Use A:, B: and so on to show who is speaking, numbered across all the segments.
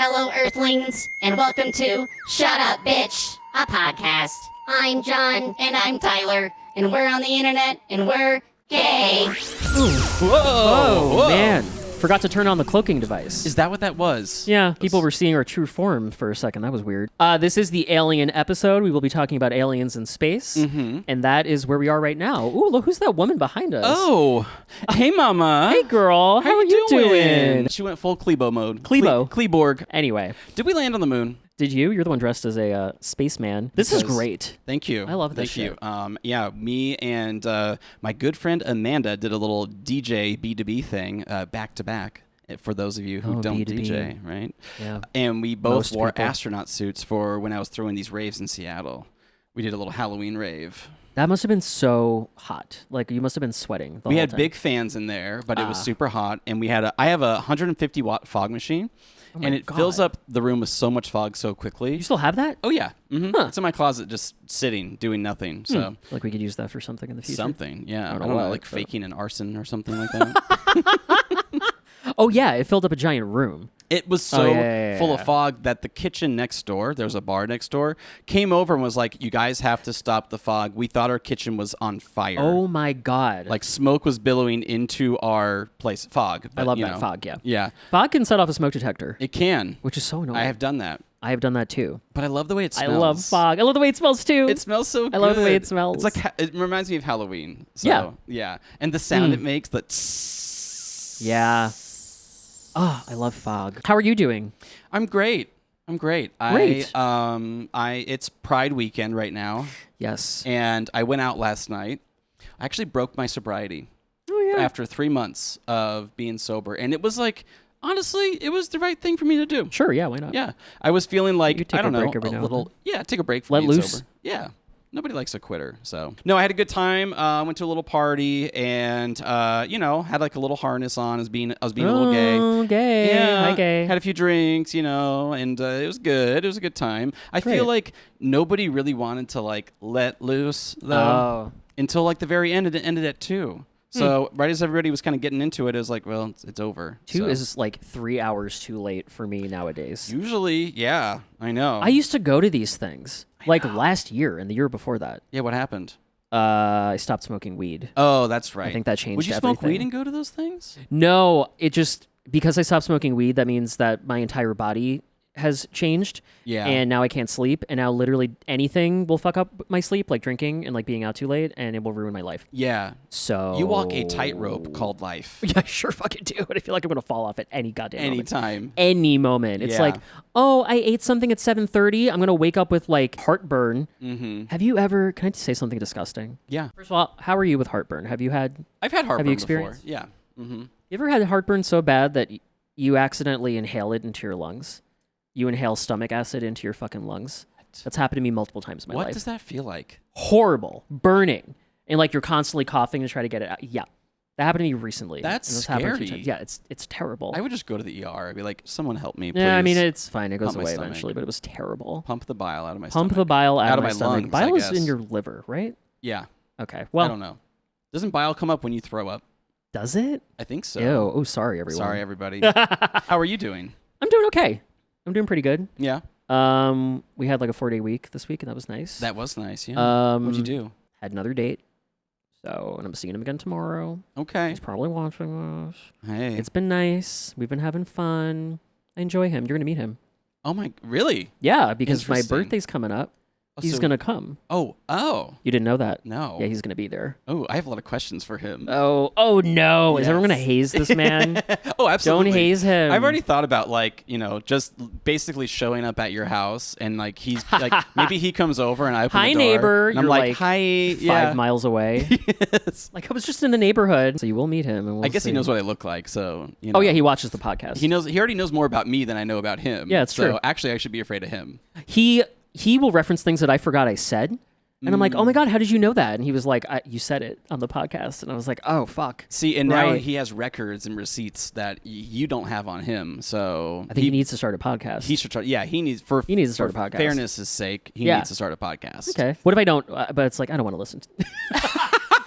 A: Hello, Earthlings, and welcome to Shut Up, Bitch, a podcast. I'm John, and I'm Tyler, and we're on the internet, and we're gay.
B: Whoa, man. Forgot to turn on the cloaking device.
C: Is that what that was?
B: Yeah, people were seeing our true form for a second. That was weird. This is the Alien episode. We will be talking about aliens in space, and that is where we are right now. Ooh, look, who's that woman behind us?
C: Oh, hey, mama.
B: Hey, girl. How are you doing?
C: She went full Klebo mode.
B: Kleborg. Anyway.
C: Did we land on the moon?
B: Did you? You're the one dressed as a spaceman. This is great.
C: Thank you.
B: I love this
C: shit. Thank you. Yeah, me and my good friend Amanda did a little DJ B2B thing back to back. For those of you who don't B2B. DJ, right?
B: Yeah.
C: And we both wore
B: people.
C: astronaut suits for when I was throwing these raves in Seattle. We did a little Halloween rave.
B: That must have been so hot. Like, you must have been sweating the
C: We
B: whole
C: had
B: time.
C: big fans in there, but it was super hot. And I have a 150-watt fog machine. And it fills up the room with so much fog so quickly.
B: You still have that?
C: Oh, yeah. Mm-hmm.
B: Huh.
C: It's in my closet just sitting, doing nothing. So
B: Like we could use that for something in the future?
C: Something, yeah.
B: I don't
C: know,
B: know,
C: like faking an arson or something like that.
B: Oh, yeah. It filled up a giant room.
C: It was so full of
B: yeah.
C: fog that the kitchen next door, there was a bar next door, came over and was like, you guys have to stop the fog. We thought our kitchen was on fire.
B: Oh, my God.
C: Like smoke was billowing into our place. Fog. But,
B: I love that fog, yeah.
C: Yeah.
B: Fog can set off a smoke detector.
C: It can.
B: Which is so annoying.
C: I have done that.
B: I have done that, too.
C: But I love the way it smells.
B: I love fog. I love the way it smells, too.
C: It smells so good.
B: I love the way it smells.
C: It's like, it reminds me of Halloween. So, yeah. And the sound it makes, the
B: Yeah. Oh, I love fog. How are you doing?
C: I'm great.
B: Great.
C: It's Pride weekend right now.
B: Yes.
C: And I went out last night. I actually broke my sobriety.
B: Oh, yeah.
C: After 3 months of being sober. And it was like, honestly, it was the right thing for me to do.
B: Sure, yeah, why not?
C: Yeah. I was feeling like,
B: You take
C: I don't
B: a break
C: know,
B: every
C: a
B: now
C: little,
B: and
C: yeah, take a break from
B: Let
C: being
B: loose.
C: sober. Yeah. Nobody likes a quitter. So, no, I had a good time. Went to a little party and, had like a little harness on. I was being a little gay.
B: Oh, gay.
C: Yeah.
B: Hi, gay.
C: Had a few drinks, and it was good. It was a good time. I feel like nobody really wanted to like let loose though until like the very end. It ended at 2. So right as everybody was kind of getting into it, it was like, well, it's over.
B: 2 is like 3 hours too late for me nowadays.
C: Usually, yeah, I know.
B: I used to go to these things like last year and the year before that.
C: Yeah, what happened?
B: I stopped smoking weed.
C: Oh, that's right.
B: I think that changed
C: Would you
B: everything.
C: smoke weed and go to those things?
B: No, it just, because I stopped smoking weed, that means that my entire body has changed.
C: Yeah.
B: And now I can't sleep. And now literally anything will fuck up my sleep, like drinking and like being out too late, and it will ruin my life.
C: Yeah.
B: So
C: You walk a tightrope called life.
B: Yeah, I sure fucking do. And I feel like I'm going to fall off at any goddamn moment.
C: Anytime.
B: Any moment. It's like, oh, I ate something at 7:30. I'm going to wake up with like heartburn.
C: Mm-hmm.
B: Have you ever, can I say something disgusting?
C: Yeah.
B: First of all, how are you with heartburn? I've had
C: heartburn
B: experienced?
C: before. Yeah. Mm-hmm.
B: You ever had heartburn so bad that you accidentally inhale it into your lungs? You inhale stomach acid into your fucking lungs? That's happened to me multiple times in my life.
C: What does that feel like?
B: Horrible. Burning. And like you're constantly coughing to try to get it out. Yeah. That happened to me recently.
C: That's
B: happened a few
C: scary.
B: times. Yeah, it's terrible.
C: I would just go to the ER. I'd be like, someone help me, please.
B: Yeah, I mean, it's fine. It goes
C: Pump my
B: away
C: stomach.
B: eventually, but it was terrible.
C: Pump the bile out of my stomach.
B: Pump the bile out of my stomach.
C: lungs,
B: Bile
C: I
B: is in
C: guess.
B: your liver, right?
C: Yeah.
B: Okay. Well,
C: I don't know. Doesn't bile come up when you throw up?
B: Does it?
C: I think so.
B: Ew. Oh, sorry, everyone.
C: Sorry, everybody. How are you doing?
B: I'm doing okay. I'm doing pretty good.
C: Yeah.
B: We had like a 4-day week this week, and that was nice.
C: That was nice, yeah. What'd you do?
B: Had another date. So, and I'm seeing him again tomorrow.
C: Okay.
B: He's probably watching this.
C: Hey.
B: It's been nice. We've been having fun. I enjoy him. You're going to meet him.
C: Oh my, really?
B: Yeah, because my
C: Interesting.
B: birthday's coming up.
C: Oh,
B: He's
C: so-
B: going to come.
C: Oh.
B: You didn't know that?
C: No.
B: Yeah, he's going to be there.
C: Oh, I have a lot of questions for him.
B: Oh no. Is everyone going to haze this man?
C: Oh, absolutely.
B: Don't haze him.
C: I've already thought about like, just basically showing up at your house and like he's like maybe he comes over and I open
B: Hi,
C: the door.
B: neighbor.
C: And I'm
B: You're
C: like, hi.
B: 5 miles away.
C: Yes.
B: Like I was just in the neighborhood. So you will meet him. And we'll
C: I guess
B: see.
C: he knows what I look like, so
B: Oh yeah, he watches the podcast.
C: He already knows more about me than I know about him.
B: Yeah, it's true.
C: So actually I should be afraid of him.
B: He will reference things that I forgot I said. And I'm like, oh my God, how did you know that? And he was like, you said it on the podcast. And I was like, oh, fuck.
C: See, and now
B: Right.
C: he has records and receipts that you don't have on him. So
B: I think he needs to start a podcast.
C: He should try. Yeah, he needs to start a podcast. Fairness' sake, he needs to start a podcast.
B: Okay. What if I don't? But it's like, I don't want to listen.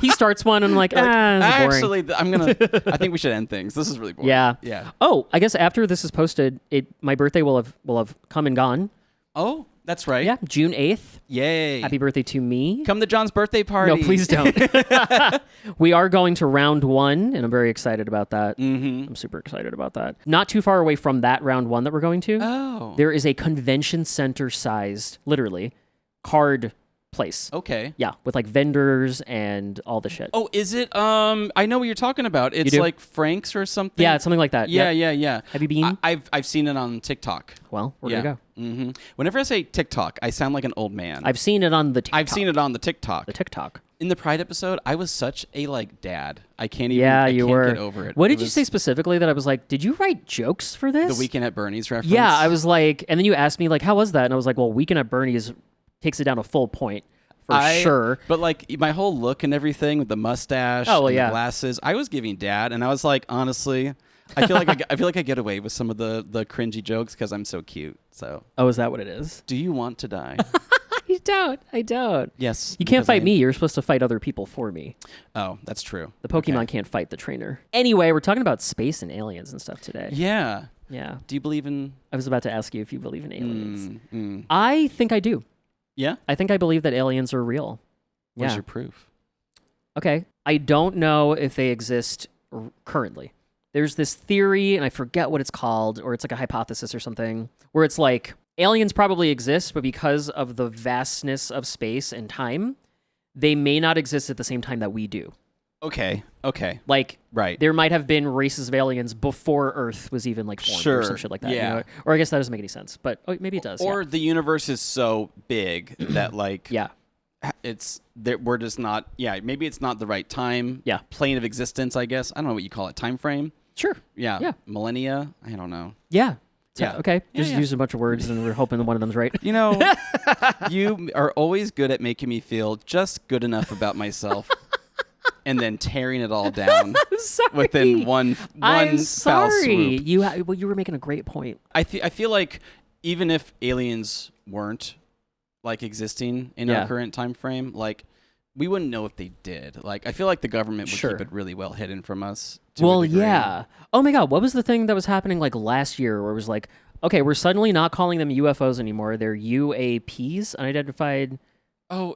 B: He starts one, and I'm like, this is boring.
C: Actually, I think we should end things. This is really boring.
B: Yeah. Oh, I guess after this is posted, my birthday will have come and gone.
C: Oh, that's right.
B: Yeah, June 8th.
C: Yay.
B: Happy birthday to me.
C: Come to John's birthday party.
B: No, please don't. We are going to round 1, and I'm very excited about that.
C: Mm-hmm.
B: I'm super excited about that. Not too far away from that round 1 that we're going to.
C: Oh.
B: There is a convention center sized, literally, card place.
C: Okay.
B: Yeah, with like vendors and all the shit.
C: Oh, is it? I know what you're talking about. It's like Frank's or something.
B: Yeah, it's something like that.
C: Yeah,
B: Yep.
C: yeah.
B: Have you been?
C: I've seen it on TikTok.
B: Well, we're gonna go.
C: Mm-hmm. Whenever I say TikTok, I sound like an old man.
B: I've seen it on the TikTok.
C: I've seen it on the TikTok.
B: The TikTok.
C: In the Pride episode, I was such a dad. I can't even.
B: Yeah,
C: you
B: can't
C: were. Get over it.
B: What did you say specifically that I was like? Did you write jokes for this?
C: The Weekend at Bernie's reference.
B: Yeah, I was like, and then you asked me like, how was that? And I was like, well, Weekend at Bernie's takes it down a full point. For sure.
C: But like my whole look and everything with the mustache and the glasses, I was giving dad, and I was like, honestly, I feel like I get away with some of the cringy jokes because I'm so cute. So.
B: Oh, is that what it is?
C: Do you want to die?
B: I don't.
C: Yes.
B: You can't fight me. You're supposed to fight other people for me.
C: Oh, that's true.
B: The Pokemon can't fight the trainer. Anyway, we're talking about space and aliens and stuff today.
C: Yeah.
B: Yeah.
C: Do you believe in?
B: I was about to ask you if you believe in aliens. I think I do.
C: Yeah?
B: I think I believe that aliens are real.
C: What's your proof?
B: Okay. I don't know if they exist currently. There's this theory, and I forget what it's called, or it's like a hypothesis or something, where it's like aliens probably exist, but because of the vastness of space and time, they may not exist at the same time that we do.
C: Okay.
B: Like,
C: right.
B: There might have been races of aliens before Earth was even like formed or some shit like that.
C: Yeah.
B: You know? Or I guess that doesn't make any sense, but maybe it does.
C: Or the universe is so big that like it's that we're just not. Yeah, maybe it's not the right time.
B: Yeah.
C: Plane of existence, I guess. I don't know what you call it. Time frame.
B: Sure.
C: Yeah. Millennia. I don't know.
B: Yeah.
C: Yeah.
B: Okay. Just use a bunch of words, and we're hoping that one of them's right.
C: You know, you are always good at making me feel just good enough about myself. And then tearing it all down within one
B: I'm
C: foul
B: sorry.
C: swoop.
B: You were making a great point.
C: I feel like even if aliens weren't like existing in our current time frame, like we wouldn't know if they did. Like I feel like the government would keep it really well hidden from us.
B: Well, yeah. Oh my God, what was the thing that was happening like last year where it was like, okay, we're suddenly not calling them UFOs anymore. They're UAPs, unidentified.
C: Oh,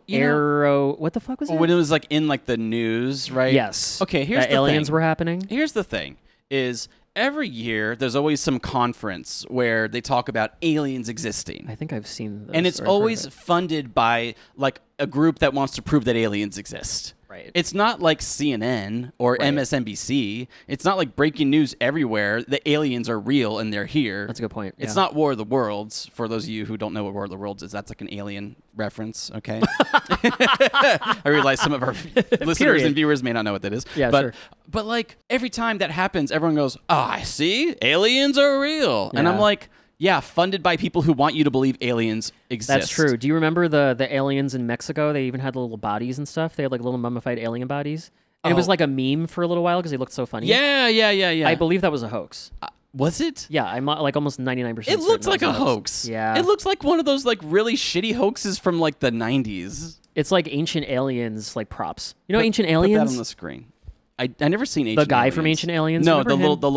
B: what the fuck was it?
C: When it was like in like the news, right?
B: Yes.
C: Okay, here's the
B: aliens
C: thing.
B: were happening.
C: Here's the thing: is every year there's always some conference where they talk about aliens existing.
B: I think I've seen those.
C: And it's always funded by like a group that wants to prove that aliens exist.
B: Right.
C: It's not like CNN or MSNBC. It's not like breaking news everywhere. The aliens are real and they're here.
B: That's a good point.
C: It's not War of the Worlds. For those of you who don't know what War of the Worlds is, that's like an alien reference. Okay. I realize some of our listeners and viewers may not know what that is.
B: Yeah,
C: but,
B: sure.
C: But like every time that happens, everyone goes, "Oh, I see. Aliens are real." And I'm like, yeah, funded by people who want you to believe aliens exist.
B: That's true. Do you remember the aliens in Mexico? They even had little bodies and stuff. They had like little mummified alien bodies. And it was like a meme for a little while because they looked so funny.
C: Yeah.
B: I believe that was a hoax.
C: Was it?
B: Yeah, I'm like almost 99%.
C: It looks like a hoax.
B: Yeah.
C: It looks like one of those like really shitty hoaxes from like the 90s.
B: It's like Ancient Aliens like props. You know Ancient
C: Put
B: Aliens?
C: that on the screen. I never seen Ancient
B: The guy
C: Aliens.
B: from Ancient Aliens?
C: No,
B: Remember
C: the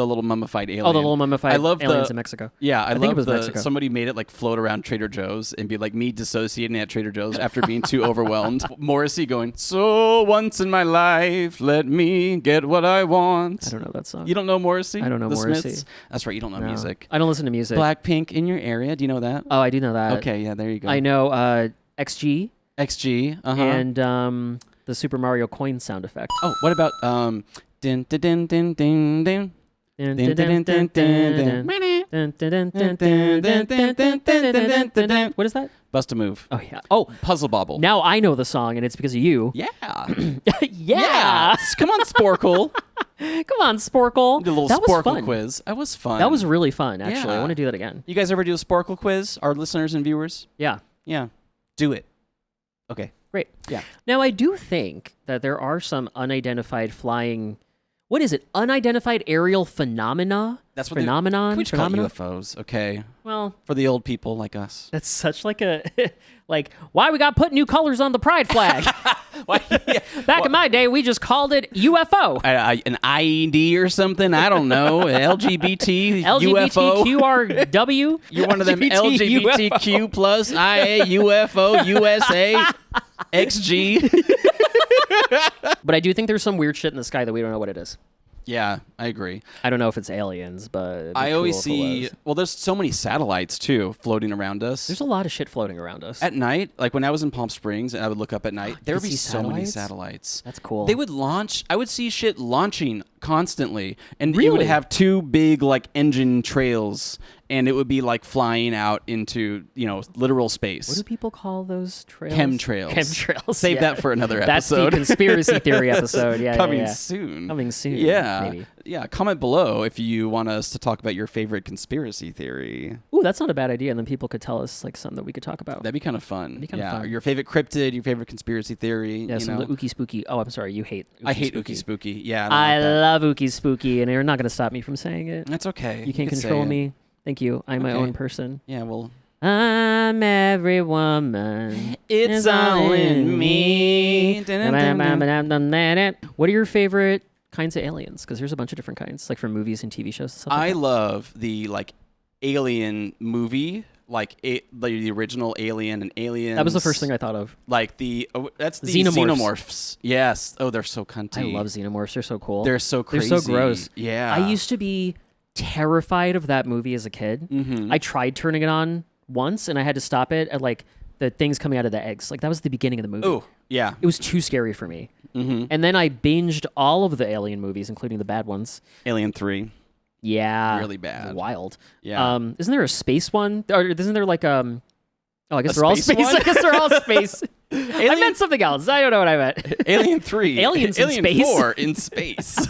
C: little mummified alien.
B: Oh, the little mummified
C: I love
B: aliens in Mexico.
C: Yeah, I
B: think
C: love
B: it was Mexico.
C: Somebody made it like float around Trader Joe's and be like me dissociating at Trader Joe's after being too overwhelmed. Morrissey going, "So once in my life, let me get what I want."
B: I don't know that song.
C: You don't know Morrissey?
B: I don't know
C: the
B: Morrissey.
C: Smiths? That's right, you don't know
B: No.
C: music.
B: I don't listen to music.
C: Blackpink in your area, do you know that?
B: Oh, I do know that.
C: Okay, yeah, there you go.
B: I know XG
C: XG,
B: and the Super Mario coin sound effect.
C: Oh, what about din din din din din din.
B: What is that?
C: Bust a move.
B: Oh yeah. Oh,
C: Puzzle Bobble.
B: now I know the song, and it's because of you.
C: Yeah.
B: Yeah.
C: Come on, Sporkle.
B: Come on, Sporkle.
C: The little
B: That was
C: Sporkle
B: fun.
C: quiz. That was fun.
B: That was really fun, actually. I
C: Yeah.
B: want to do that again.
C: You guys ever do a Sporkle quiz? Our listeners and viewers?
B: Yeah.
C: Yeah. Do it. Okay.
B: Great. Yeah. Now, I do think that there are some unidentified flying. What is it? Unidentified aerial phenomena?
C: That's what
B: Phenomenon?
C: Can we just call it
B: Phenomena?
C: UFOs? Okay.
B: Well,
C: For the old people like us.
B: that's such like a like why we got put new colors on the pride flag. Back in my day, we just called it UFO.
C: An IED or something. I don't know. LGBT UFO.
B: LGBTQRW.
C: You're one of them LGBTQ plus IA UFO USA XG.
B: But I do think there's some weird shit in the sky that we don't know what it is.
C: Yeah, I agree.
B: I don't know if it's aliens, but it'd be
C: I always
B: cool if it
C: see.
B: was.
C: Well, there's so many satellites too floating around us.
B: There's a lot of shit floating around us.
C: At night, like when I was in Palm Springs, and I would look up at night, there would be
B: see
C: so many
B: satellites?
C: satellites.
B: That's cool.
C: They would launch. I would see shit launching constantly, and it would
B: Really?
C: have two big like engine trails, and it would be like flying out into literal space.
B: What do people call those trails?
C: Chemtrails.
B: Chemtrails.
C: Save
B: yeah.
C: that for another
B: That's
C: episode.
B: the conspiracy theory episode. Yeah,
C: Coming
B: yeah, yeah.
C: soon.
B: Coming soon.
C: Yeah.
B: Maybe.
C: Yeah. Comment below if you want us to talk about your favorite conspiracy theory.
B: Ooh, that's not a bad idea. And then people could tell us like something that we could talk about.
C: That'd be kind of fun.
B: That'd be kinda
C: yeah.
B: fun.
C: Your favorite cryptid, your favorite conspiracy theory.
B: Yeah,
C: you
B: some
C: know?
B: ookie spooky. Oh, I'm sorry. You hate. Ookie
C: I hate
B: spooky.
C: ookie spooky. Yeah.
B: I
C: don't like that.
B: love ookie spooky, and you're not going to stop me from saying it.
C: That's okay.
B: You can't
C: can say
B: control
C: it.
B: me. Thank you. I'm my
C: Okay.
B: own person.
C: Yeah. Well.
B: I'm every woman.
C: It's all in me.
B: What are your favorite kinds of aliens? Because there's a bunch of different kinds, like from movies and TV shows and stuff.
C: I
B: like that.
C: love the like Alien movie, like the original Alien and Aliens.
B: That was the first thing I thought of.
C: Like that's the
B: Xenomorphs.
C: xenomorphs. Yes. Oh, they're so cunty.
B: I love xenomorphs. They're so cool.
C: They're so crazy.
B: They're so gross.
C: Yeah.
B: I used to be terrified of that movie as a kid.
C: Mm-hmm.
B: I tried turning it on once, and I had to stop it at like the things coming out of the eggs. Like that was the beginning of the movie.
C: Oh, yeah.
B: It was too scary for me.
C: Mm-hmm.
B: And then I binged all of the Alien movies, including the bad ones.
C: Alien 3.
B: Yeah,
C: Really bad.
B: wild.
C: Yeah.
B: Isn't there a space one? Or isn't there like Oh, I guess
C: A
B: they're all
C: space
B: space.
C: one?
B: I guess they're all space. I meant something else. I don't know what I meant.
C: Alien 3.
B: Aliens in
C: Alien
B: space.
C: 4 in space.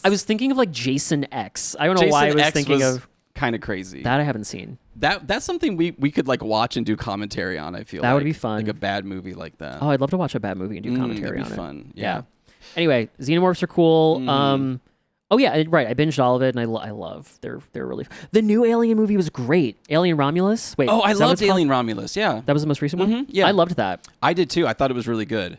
B: I was thinking of like Jason X. I don't know
C: Jason
B: why I was
C: X
B: thinking of
C: kind of crazy.
B: that. I haven't seen.
C: That's something we could like watch and do commentary on. I feel
B: That would
C: like.
B: be fun.
C: Like a bad movie like that.
B: Oh, I'd love to watch a bad movie and do commentary
C: that'd be
B: on it.
C: fun. Yeah.
B: Anyway, xenomorphs are cool.
C: Mhm.
B: Oh yeah, right. I binged all of it, and I love. They're really. The new Alien movie was great. Alien Romulus. Wait.
C: Oh, I
B: is that what
C: loved
B: it's called?
C: Alien Romulus. Yeah.
B: That was the most recent one.
C: Mhm, yeah.
B: I loved that.
C: I did too. I thought it was really good.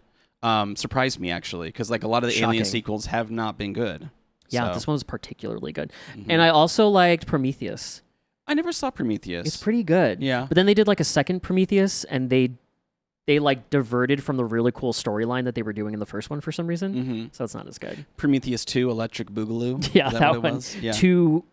C: Surprised me actually, because like a lot of the Alien
B: Shocking.
C: sequels have not been good.
B: Yeah,
C: So,
B: this one was particularly good.
C: mhm.
B: And I also liked Prometheus.
C: I never saw Prometheus.
B: It's pretty good.
C: Yeah.
B: But then they did like a second Prometheus, and they like diverted from the really cool storyline that they were doing in the first one for some reason.
C: Mm-hmm.
B: So it's not as good.
C: Prometheus 2, Electric Boogaloo.
B: Yeah,
C: Is
B: that
C: what it
B: one.
C: was? Yeah.
B: Two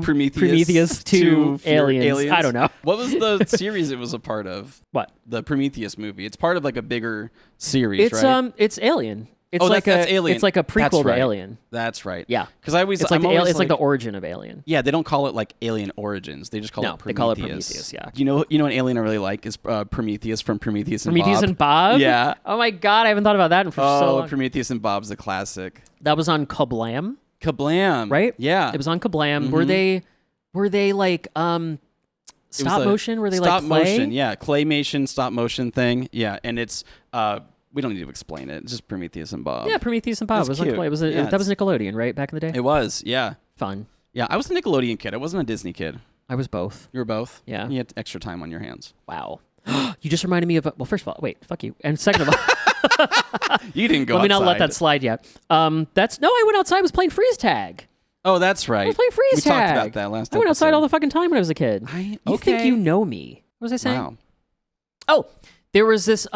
C: Prometheus,
B: two
C: fear
B: aliens. I don't know.
C: What was the series it was a part of?
B: What?
C: The Prometheus movie. It's part of like a bigger series,
B: It's
C: right?
B: it's Alien. It's
C: Oh,
B: like
C: that's Alien.
B: It's like a prequel
C: That's
B: to
C: right.
B: Alien.
C: That's right.
B: Yeah.
C: Because I always
B: It's like
C: I'm always
B: it's like the origin of Alien.
C: Yeah, they don't call it like Alien Origins. They just call
B: No,
C: it Prometheus.
B: they call it Prometheus, yeah.
C: You know an alien I really like is Prometheus from Prometheus and
B: Prometheus
C: Bob.
B: and Bob?
C: Yeah.
B: Oh my god, I haven't thought about that in for so
C: Oh,
B: long.
C: Prometheus and Bob's a classic.
B: That was on Kablam,
C: Kablam.
B: right?
C: Yeah.
B: It was on Kablam.
C: Mhm.
B: Were they like
C: It was
B: stop
C: a
B: motion? Were they
C: stop
B: like clay?
C: motion? Yeah, claymation stop motion thing. Yeah, and it's we don't need to explain it. It's just Prometheus and Bob.
B: Yeah, Prometheus and Bob.
C: That's
B: It was on
C: cute.
B: clay. It was
C: Yeah,
B: that was Nickelodeon, right? Back in the day?
C: It was. Yeah.
B: Fun.
C: Yeah, I was a Nickelodeon kid. I wasn't a Disney kid.
B: I was both.
C: You were both?
B: Yeah.
C: You had extra time on your hands.
B: Wow. You just reminded me of well, first of all, wait, fuck you. And second of all,
C: You didn't go
B: let me not let
C: outside.
B: that slide yet. I went outside, I was playing freeze tag.
C: Oh, that's right.
B: I was playing freeze
C: we
B: tag.
C: talked about that last
B: I went outside
C: episode.
B: all the fucking time when I was a kid. You think you know me. What was I saying?
C: Wow.
B: Oh, there was this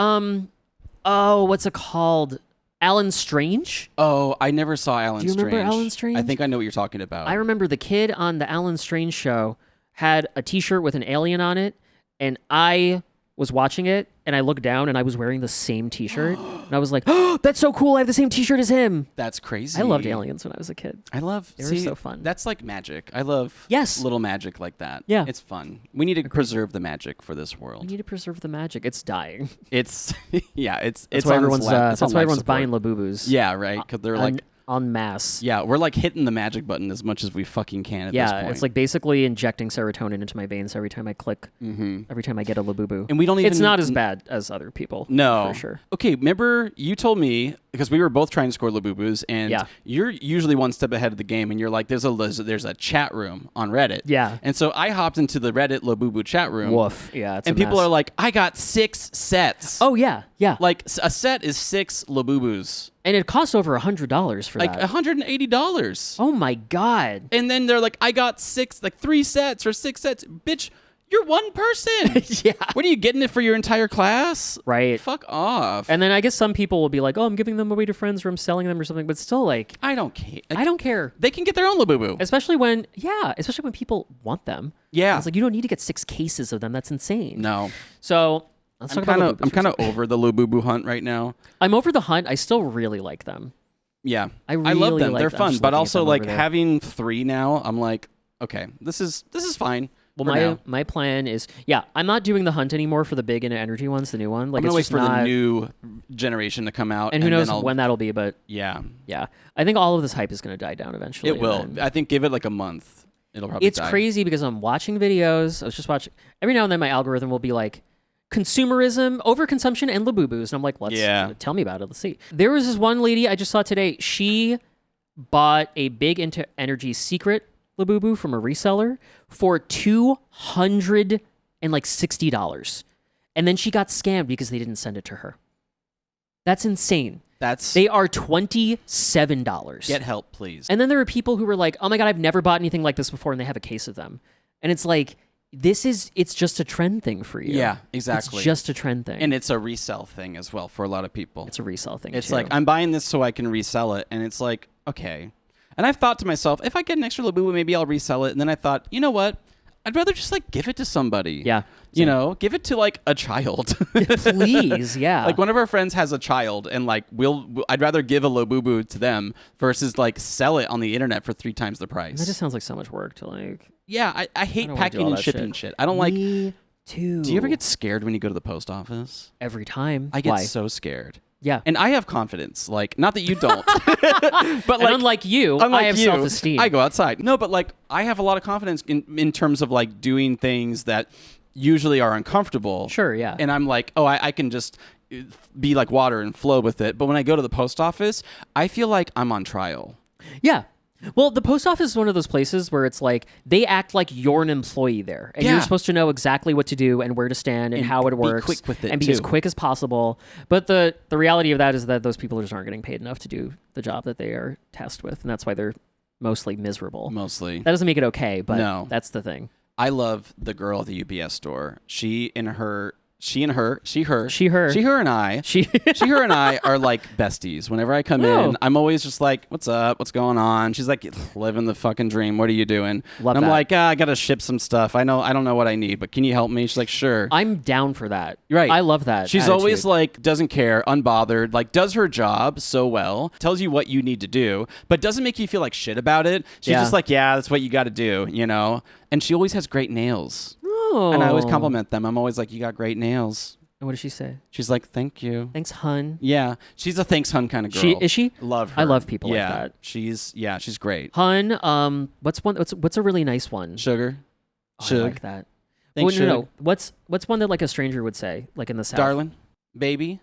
B: what's it called? Alan Strange?
C: Oh, I never saw Alan
B: Do you
C: Strange.
B: remember Alan Strange?
C: I think I know what you're talking about.
B: I remember the kid on the Alan Strange show had a t-shirt with an alien on it, and I was watching it, and I looked down, and I was wearing the same t-shirt, and I was like, oh, that's so cool, I have the same t-shirt as him.
C: That's crazy.
B: I loved aliens when I was a kid.
C: I love.
B: They were so fun.
C: That's like magic. I love.
B: Yes.
C: Little magic like that.
B: Yeah.
C: It's fun. We need to preserve the magic for this
B: We
C: world.
B: need to preserve the magic. It's dying.
C: It's yeah. It's
B: That's
C: it's
B: why
C: on
B: everyone's
C: its life- it's
B: that's
C: on
B: why
C: life
B: everyone's
C: support.
B: buying Labubus.
C: Yeah, right. Because they're like.
B: En masse.
C: Yeah, we're like hitting the magic button as much as we fucking can at this point.
B: Yeah, it's like basically injecting serotonin into my veins every time I click, every time I get a Labubu.
C: And we don't even.
B: It's not as bad as other people.
C: No.
B: For sure.
C: Okay, remember you told me because we were both trying to score Labubus, and you're usually one step ahead of the game, and you're like, there's a chat room on Reddit.
B: Yeah.
C: And so I hopped into the Reddit Labubu chat room.
B: Woof. Yeah. It's
C: and people are like, I got 6 sets.
B: oh, yeah. Yeah.
C: Like, a set is 6 Labubus.
B: And it costs over $100 for
C: Like,
B: that.
C: $180.
B: Oh, my God.
C: And then they're like, I got 3 sets or 6 sets. Bitch, you're one person.
B: Yeah.
C: What are you getting it for your entire class?
B: Right.
C: Fuck off.
B: And then I guess some people will be like, oh, I'm giving them away to friends or I'm selling them or something. But still, like,
C: I don't care.
B: I don't care.
C: They can get their own Labubu.
B: Especially when people want them.
C: Yeah.
B: It's like, you don't need to get 6 cases of them. That's insane.
C: No.
B: So let's talk about
C: I'm kind of over the Labubu hunt right now.
B: I'm over the hunt. I still really like them.
C: Yeah.
B: I really
C: love them.
B: like
C: They're
B: them.
C: fun.
B: Just
C: But
B: looking at
C: also,
B: them
C: like,
B: over there.
C: having 3 now, I'm like, okay, this is fine.
B: Well, my plan is, I'm not doing the hunt anymore for the big and energy ones, the new one. Like,
C: I'm gonna wait
B: it's
C: for
B: just
C: the
B: not,
C: new generation to come out,
B: and who knows
C: then
B: when that'll be. But
C: yeah,
B: I think all of this hype is going to die down eventually.
C: it will. I think give it like a month, it'll probably.
B: It's crazy because I'm watching videos. I was just watching every now and then. My algorithm will be like consumerism, overconsumption, and Labubus, and I'm like, tell me about it. Let's see. There was this one lady I just saw today. She bought a big into energy secret Labubu from a reseller for $260, and then she got scammed because they didn't send it to her. That's insane. They are $27.
C: Get help, please.
B: And then there are people who were like, "Oh my God, I've never bought anything like this before," and they have a case of them. And it's like, it's just a trend thing for you.
C: Yeah, exactly.
B: It's just a trend thing,
C: and it's a resell thing as well for a lot of people.
B: It's a resell thing.
C: It's
B: too.
C: like, I'm buying this so I can resell it, and it's like, okay. And I've thought to myself, if I get an extra Labubu, maybe I'll resell it. And then I thought, you know what? I'd rather just like give it to somebody.
B: Yeah.
C: You know, give it to like a child.
B: Please, yeah.
C: Like one of our friends has a child, and like I'd rather give a Labubu to them versus like sell it on the internet for 3 times the price.
B: That just sounds like so much work to like.
C: Yeah, I hate
B: don't wanna do
C: packing
B: all
C: and
B: that
C: shipping
B: shit.
C: shit. I don't like.
B: Me too.
C: Do you ever get scared when you go to the post office?
B: Every time?
C: I get
B: Why?
C: so scared.
B: Yeah.
C: And I have confidence. Like, not that you don't. but like,
B: unlike you, I have self-esteem.
C: I go outside. No, but like, I have a lot of confidence in terms of like doing things that usually are uncomfortable.
B: Sure, yeah.
C: And I'm like, oh, I can just be like water and flow with it. But when I go to the post office, I feel like I'm on trial.
B: Yeah. Well, the post office is one of those places where it's like they act like you're an employee there, and you're supposed to know exactly what to do and where to stand and how it works,
C: be quick with it
B: and be
C: too.
B: as quick as possible. But the reality of that is that those people just aren't getting paid enough to do the job that they are tasked with, and that's why they're mostly miserable.
C: Mostly.
B: That doesn't make it okay, but
C: No.
B: that's the thing.
C: I love the girl at the UPS store. She and her and I are like besties. Whenever I come in, I'm always just like, what's up? What's going on? She's like, living the fucking dream. What are you doing?
B: Love
C: and I'm
B: that.
C: like, I got to ship some stuff. I don't know what I need, but can you help me? She's like, sure.
B: I'm down for that.
C: Right.
B: I love that.
C: She's
B: attitude.
C: always like, doesn't care, unbothered, like does her job so well, tells you what you need to do, but doesn't make you feel like shit about it. She's just like, yeah, that's what you got to do, you know? And she always has great nails.
B: Oh.
C: And I always compliment them. I'm always like, you got great nails.
B: And what does she say?
C: She's like, thank you.
B: Thanks, hun.
C: Yeah, she's a thanks hun kind of girl.
B: Is she?
C: Love her.
B: I love people like
C: yeah,
B: that.
C: She's great.
B: Hun, what's a really nice one?
C: Sugar.
B: Oh, I like that.
C: Thanks,
B: no. What's one that like a stranger would say, like in the South?
C: Darling. Baby.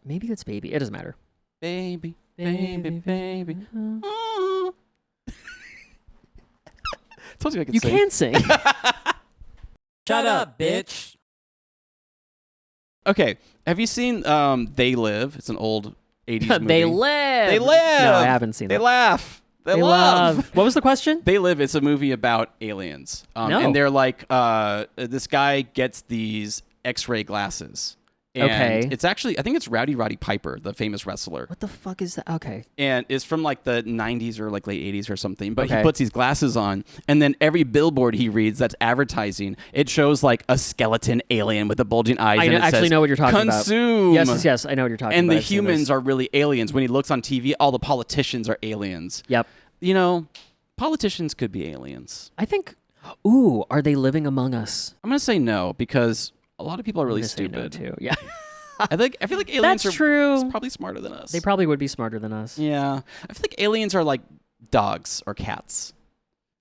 B: Maybe it's baby. It doesn't matter.
C: Baby. Baby. Oh. Told you I could
B: You
C: sing.
B: can sing.
D: Shut up, bitch.
C: Okay, have you seen They Live? It's an old 80s movie.
B: They live.
C: They live.
B: No, I haven't seen
C: They
B: that.
C: laugh. They love.
B: What was the question?
C: They Live. It's a movie about aliens.
B: No.
C: And they're like, this guy gets these X-ray glasses. And
B: Okay.
C: it's actually, I think it's Roddy Piper, the famous wrestler.
B: What the fuck is that? Okay.
C: And it's from like the 90s or like late 80s or something. But
B: Okay.
C: he puts these glasses on, and then every billboard he reads that's advertising, it shows like a skeleton alien with the bulging eyes.
B: I
C: and it
B: actually
C: says,
B: know what you're talking about.
C: Consume.
B: Yes. I know what you're talking
C: And
B: about.
C: the
B: I've seen
C: humans
B: those.
C: are really aliens. When he looks on TV, all the politicians are aliens.
B: Yep.
C: You know, politicians could be aliens.
B: I think. Ooh, are they living among us?
C: I'm going to say no because a lot of people are really
B: I'm gonna say no,
C: stupid.
B: too. Yeah.
C: I feel like aliens
B: That's
C: are
B: true.
C: probably smarter than us.
B: They probably would be smarter than us.
C: Yeah. I feel like aliens are like dogs or cats.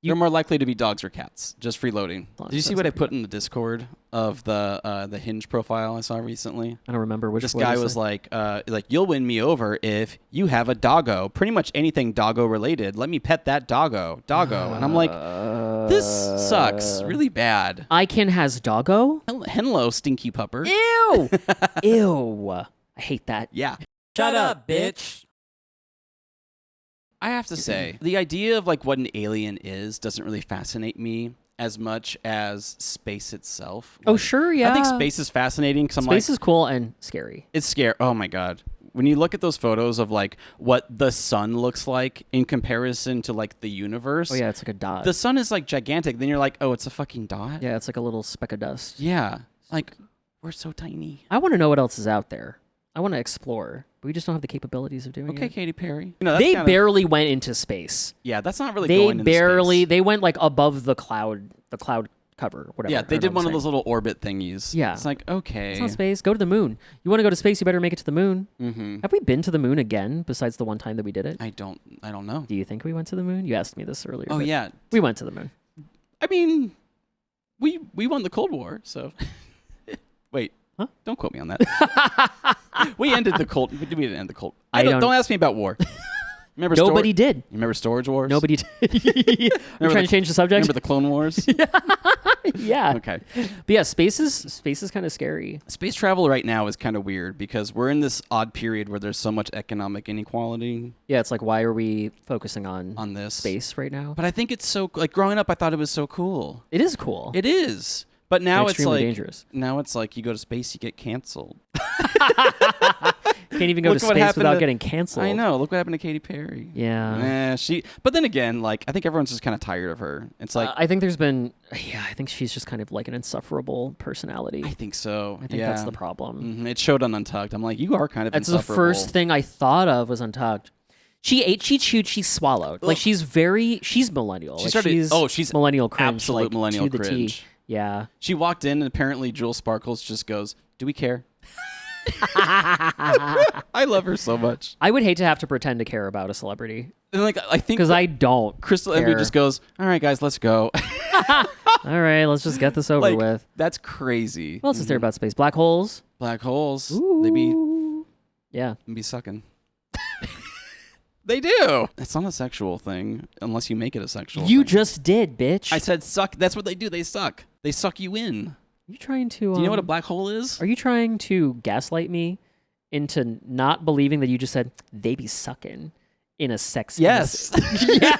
C: They're more likely to be dogs or cats. Just freeloading.
B: long
C: Did you
B: as
C: see
B: that's
C: what I
B: not
C: put in the Discord of the Hinge profile I saw recently?
B: I don't remember which.
C: This
B: what
C: guy
B: is
C: was
B: it?
C: like, you'll win me over if you have a doggo. Pretty much anything doggo related. Let me pet that doggo. And I'm like, this sucks really bad.
B: Iken has doggo.
C: Hello, stinky pupper.
B: Ew. Ew. I hate that.
C: Yeah.
D: Shut up, bitch.
C: I have to say, the idea of like what an alien is doesn't really fascinate me as much as space itself.
B: Oh,
C: Like,
B: sure, yeah.
C: I think space is fascinating because I'm like,
B: Space is cool and scary.
C: it's scary. Oh my god. When you look at those photos of like what the sun looks like in comparison to like the universe,
B: Oh yeah, it's like a dot.
C: the sun is like gigantic. Then you're like, oh, it's a fucking dot.
B: Yeah, it's like a little speck of dust.
C: Yeah. Like we're so tiny.
B: I want to know what else is out there. I want to explore, but we just don't have the capabilities of doing
C: Okay,
B: it.
C: Katy Perry. You know, that's
B: They
C: kinda-
B: barely went into space.
C: Yeah, that's not really
B: They
C: going into
B: barely.
C: space.
B: They went like above the cloud cover, whatever.
C: Yeah,
B: I
C: they
B: don't
C: did
B: know
C: one
B: what
C: of
B: I'm
C: those little orbit thingies.
B: Yeah.
C: It's like, okay.
B: It's not space. Go to the moon. You want to go to space? You better make it to the moon.
C: Mm-hmm.
B: Have we been to the moon again? Besides the one time that we did it?
C: I don't know.
B: Do you think we went to the moon? You asked me this earlier.
C: Oh
B: but
C: yeah.
B: we went to the moon.
C: I mean, we won the Cold War, so wait.
B: Huh?
C: Don't quote me on that. We ended the Cold. We didn't end the Cold.
B: I don't-
C: Don't ask me about war. Remember
B: Nobody did.
C: You remember Storage Wars?
B: Nobody did. You're trying to change the subject.
C: Remember the Clone Wars?
B: Yeah.
C: Okay.
B: But yeah, space is kind of scary.
C: Space travel right now is kind of weird because we're in this odd period where there's so much economic inequality
B: Yeah, it's like, why are we focusing on
C: this.
B: space right now?
C: But I think it's so like growing up, I thought it was so cool.
B: It is cool.
C: It is. But now
B: And
C: it's
B: extremely
C: like
B: dangerous.
C: now it's like you go to space, you get canceled.
B: Can't even go to
C: Look what
B: space
C: happened
B: without
C: to-
B: getting canceled.
C: I know. Look what happened to Katy Perry.
B: Yeah.
C: But then again, like I think everyone's just kind of tired of her. It's like
B: I think there's been, I think she's just kind of like an insufferable personality.
C: I think so.
B: I think that's the problem.
C: It showed on Untucked. I'm like, you are kind of
B: That's the
C: insufferable.
B: first thing I thought of was Untucked. She ate, she chewed, she swallowed. Like
C: Ugh.
B: she's millennial.
C: She
B: Like,
C: started- she's
B: millennial cringe.
C: absolute
B: like,
C: millennial
B: to the T.
C: cringe.
B: Yeah.
C: She walked in and apparently Jewel Sparkles just goes, "Do we care?" I love her so much.
B: I would hate to have to pretend to care about a celebrity
C: And like I think
B: because I don't.
C: Crystal
B: care.
C: Envy just goes, "All right, guys, let's go."
B: All right, let's just get this over
C: Like,
B: with.
C: that's crazy.
B: What else is there about space? Black holes.
C: Black holes. They be
B: Yeah.
C: sucking. They do. It's not a sexual thing unless you make it a sexual
B: You
C: thing.
B: just did, bitch.
C: I said suck. That's what they do. They suck. They suck you in.
B: Are you trying to?
C: Do you know what a black hole is?
B: Are you trying to gaslight me into not believing that you just said they be sucking in a sex?
C: Yes.
B: Yeah.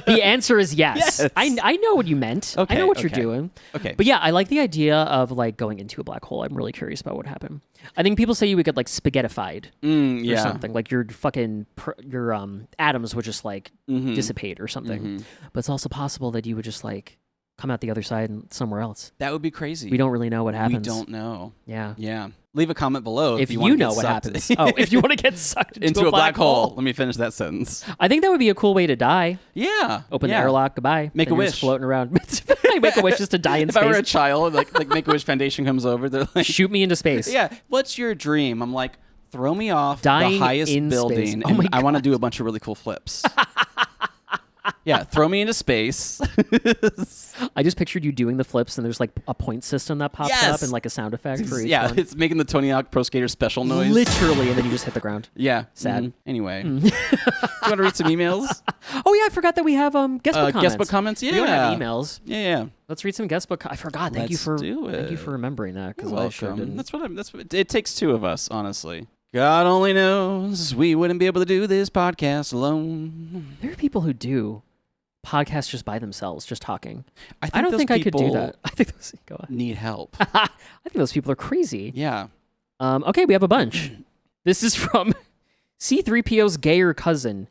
B: The answer is yes.
C: Yes.
B: I know what you meant. I
C: Okay,
B: know what you're
C: okay.
B: doing.
C: Okay.
B: But yeah, I like the idea of like going into a black hole. I'm really curious about what happened. I think people say you would get like spaghettified or
C: Yeah.
B: something. Like your fucking your atoms would just like
C: Mhm.
B: dissipate or something.
C: Mhm.
B: But it's also possible that you would just like come out the other side and somewhere else.
C: That would be crazy.
B: We don't really know what happens.
C: We don't know.
B: Yeah.
C: Yeah. Leave a comment below
B: If
C: you
B: you
C: want to
B: know
C: get
B: what
C: sucked
B: happens. Oh, if you want to get sucked
C: into a black hole. Let me finish that sentence.
B: I think that would be a cool way to die.
C: Yeah.
B: Open
C: yeah.
B: the airlock, goodbye.
C: Make
B: Then
C: a
B: you're just
C: wish.
B: floating around. Make a wish just to die in
C: If I were a
B: space.
C: child, like Make-A-Wish Foundation comes over, they're like,
B: Shoot me into space.
C: yeah, what's your dream? I'm like, throw me off
B: Dying
C: the highest
B: in
C: building,
B: space. Oh
C: and
B: my
C: I want to
B: God.
C: do a bunch of really cool flips. Yeah, throw me into space.
B: I just pictured you doing the flips, and there's like a point system that pops
C: Yes.
B: up and like a sound effect for each
C: Yeah,
B: one.
C: it's making the Tony Hawk Pro Skater special noise.
B: Literally, and then you just hit the ground.
C: Yeah.
B: Sad.
C: Mhm. Anyway, do you want to read some emails?
B: Oh yeah, I forgot that we have guest book comments.
C: Guest book comments?
B: We don't have
C: Yeah.
B: emails.
C: Yeah.
B: Let's read some guest book. I forgot. Thank you
C: Let's
B: for
C: do
B: thank you
C: it.
B: for remembering that because
C: You're
B: I sure
C: welcome.
B: didn't.
C: That's what it takes two of us, honestly. God only knows we wouldn't be able to do this podcast alone.
B: There are people who do podcasts just by themselves, just talking.
C: I
B: I don't
C: those
B: think I could do
C: people
B: that. I think those, go on.
C: need help.
B: I think those people are crazy.
C: Yeah.
B: Okay, we have a bunch. This is from C-3PO's gayer cousin.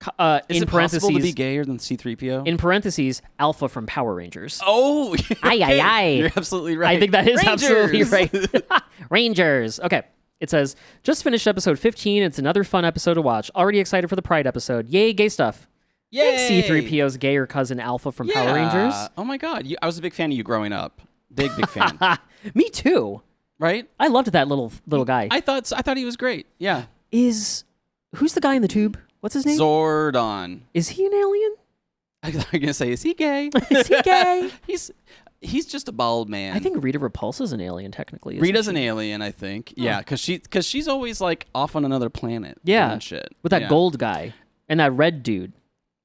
C: Is
B: In
C: it possible
B: parentheses,
C: to be gayer than C-3PO?
B: in parentheses, Alpha from Power Rangers.
C: Oh,
B: Aye, aye, aye.
C: You're absolutely right.
B: I think that is absolutely
C: Rangers.
B: right. Rangers. Okay. It says, just finished episode 15. It's another fun episode to watch. Already excited for the Pride episode. Yay, gay stuff.
C: Yay!
B: Thanks, C-3PO's gayer cousin Alpha from Power Rangers.
C: Oh my God, I was a big fan of you growing up. Big fan.
B: Me too.
C: Right?
B: I loved that little guy.
C: I thought he was great. Yeah.
B: Who's the guy in the tube? What's his name?
C: Zordon.
B: Is he an alien?
C: I thought you were gonna say, is he gay?
B: Is he gay?
C: He's just a bald man.
B: I think Rita Repulsa's an alien, technically.
C: Rita's an alien, I think. Yeah, because she's always like off on another planet.
B: Yeah,
C: and shit.
B: with that gold guy and that red dude.